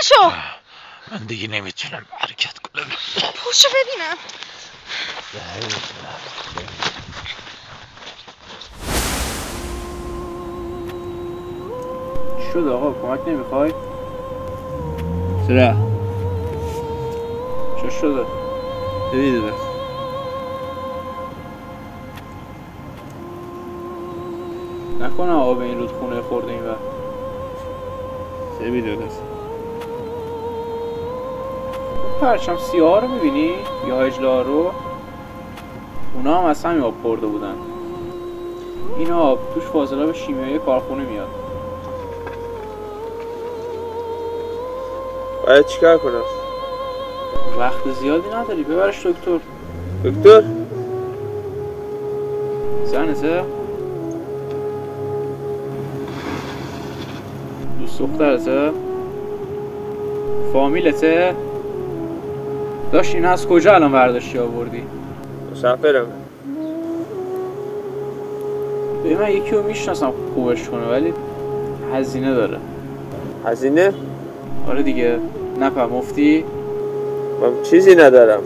شو. من دیگه نمیتونم حرکت کنم. پاشو ببینم. چی شد آقا؟ کمک نمیخوای؟ چرا؟ چه شده؟ نمیدونم. نکنه آقا به این رودخونه خورده این وقت. چه میدونم. پرچم سیاه رو میبینی؟ یا اجلاها رو؟ اونا هم از همین آب خورده بودن. این آب توش فاضلاب شیمیایی کارخونه میاد. باید چیکار کنم؟ وقت زیادی نداری، ببرش دکتر. دکتر؟ زنته؟ دوست دخترته؟ فامیلته؟ داشت این از کجا الان برداشتی آوردی؟ مسافرم. به من یکی رو میشناسم خوبش کنه ولی هزینه داره. هزینه؟ آره دیگه، نپا مفتی؟ من چیزی ندارم.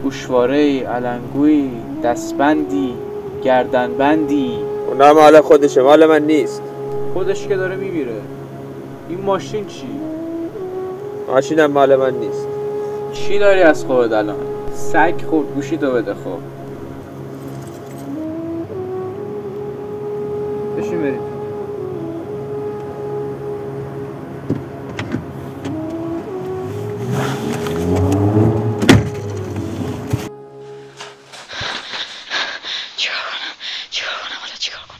گوشواره‌ای، علنگویی، دستبندی، گردنبندی. اونا مال خودشه، مال من نیست. خودش که داره میمیره. این ماشین چی؟ ماشینم مال من نیست. چی داری از خودت الان؟ سگ خورد گوشی تو بده خب. بشین بریم. چیکار کنم حالا چیکار کنم؟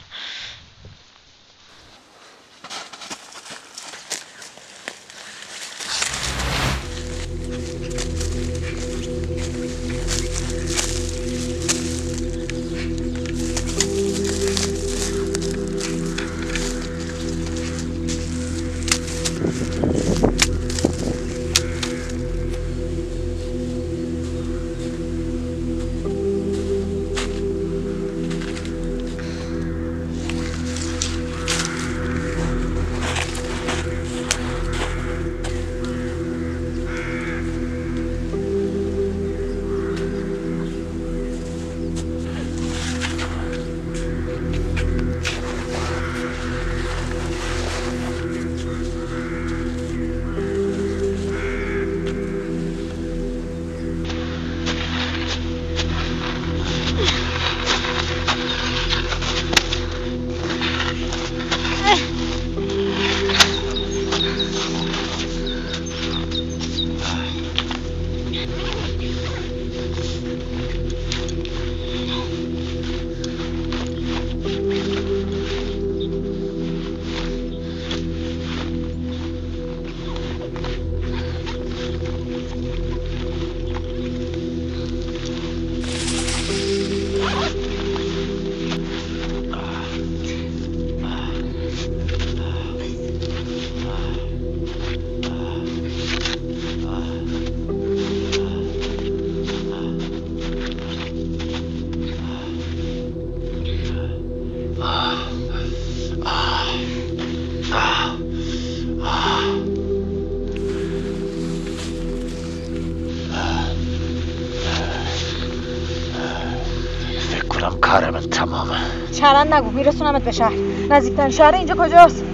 کار من تمامه. چرند نگو، میرسونمت به شهر. نزدیکترین شهر اینجا کجاست؟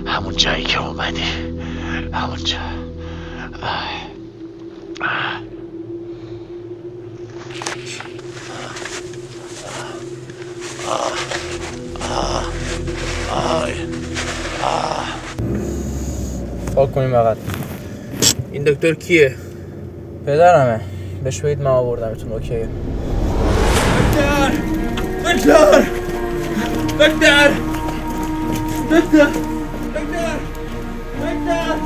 همون جایی که اومدی، همونجا. پاک کنیم بقید. این دکتر کیه؟ پدرمه. بهش بگید من آوردمتون. اوکی. دکتر! دکتر! دکتر! دکتر! دکتر! دکتر!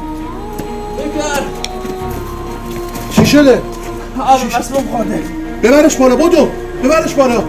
دکتر! چی شده؟ آب مسموم خورده. ببرش بالا، بدو! ببرش بالا!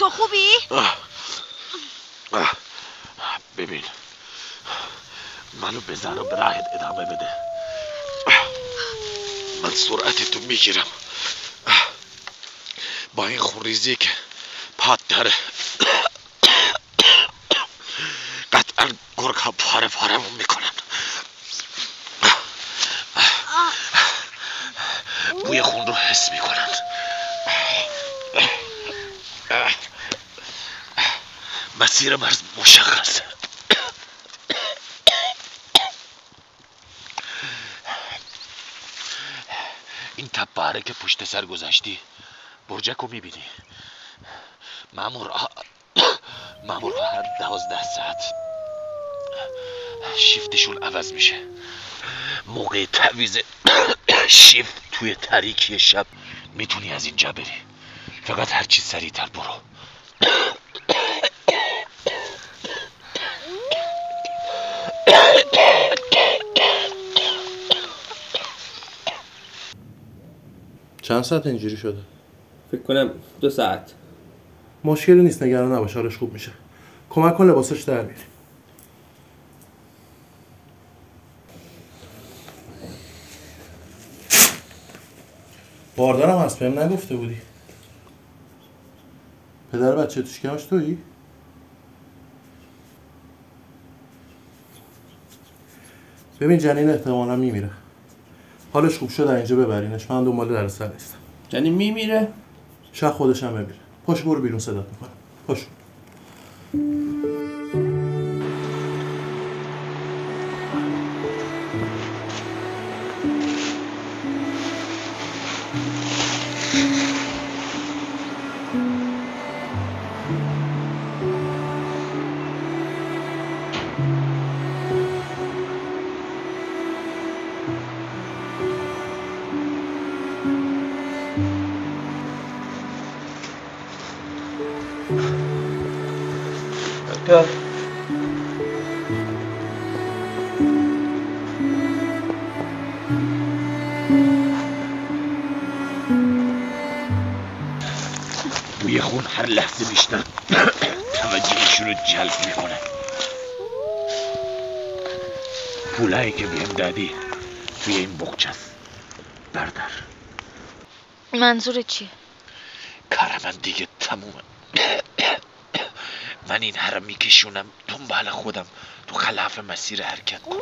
تو خوبی؟ ببین منو بزن و به راهت ادامه بده. من سرعتتو میگیرم. با این خونریزی که پات داره قطعا گرگ ها پاره پارمون میکنن. بوی خون رو حس میکنن. مسیر مرز مشخصه. این تپاره که پشت سر گذاشتی برجک رو میبینی؟ مامورها هر 12 ساعت شیفتشون عوض میشه. موقع تعویض شیفت توی تاریکی شب میتونی از اینجا بری. فقط هرچی سریعتر برو. چند ساعت اینجوری شده؟ فکر کنم 2 ساعت. مشکلی نیست، نگران نباش، حالش خوب میشه. کمک کن لباسش در بیاری. باردارم هست، بهم نگفته بودی. پدر بچه توش کمش تویی؟ ببین جنین احتمالا میمیره. حالش خوب شد اینجا ببرینش، من دنبال درسر نیستم. جنین میمیره؟ شاید خودش هم بمیره. پاش برو بیرون، صدات میکنم. پاش. بوی خون هر لحظه بیشتر توجهشون رو جلب میکنه. پولایی که بهم دادی توی این بغچه است، بردار. منظور چیه؟ کار من دیگه تمومه. من این هر میکشونم دنبال خودم، تو خلاف مسیر حرکت کن.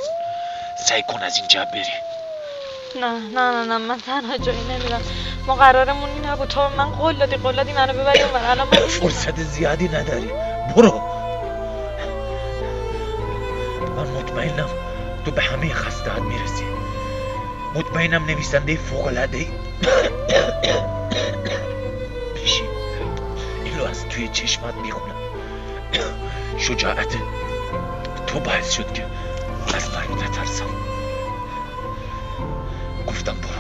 سعی کن از اینجا بری. نه من تنها جایی نمیرم. ما قرارمون این نبود. تو من قول دادی منو ببری اونور. الان من فرصت زیادی نداری. برو. من مطمئنم تو به همه خسته‌هات میرسی. مطمئنم نویسنده فوق‌العاده‌ای پیشی اینو از توی چشمت میخونم. شجاعت تو باعث شد که از مرگ نترسم. گفتم برو.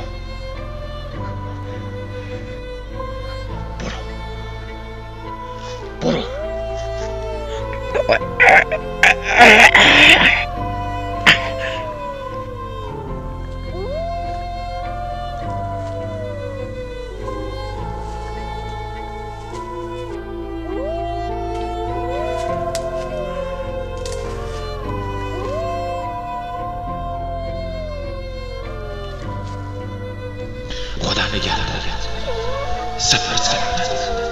خدا نگهدارت. سفر سلامت.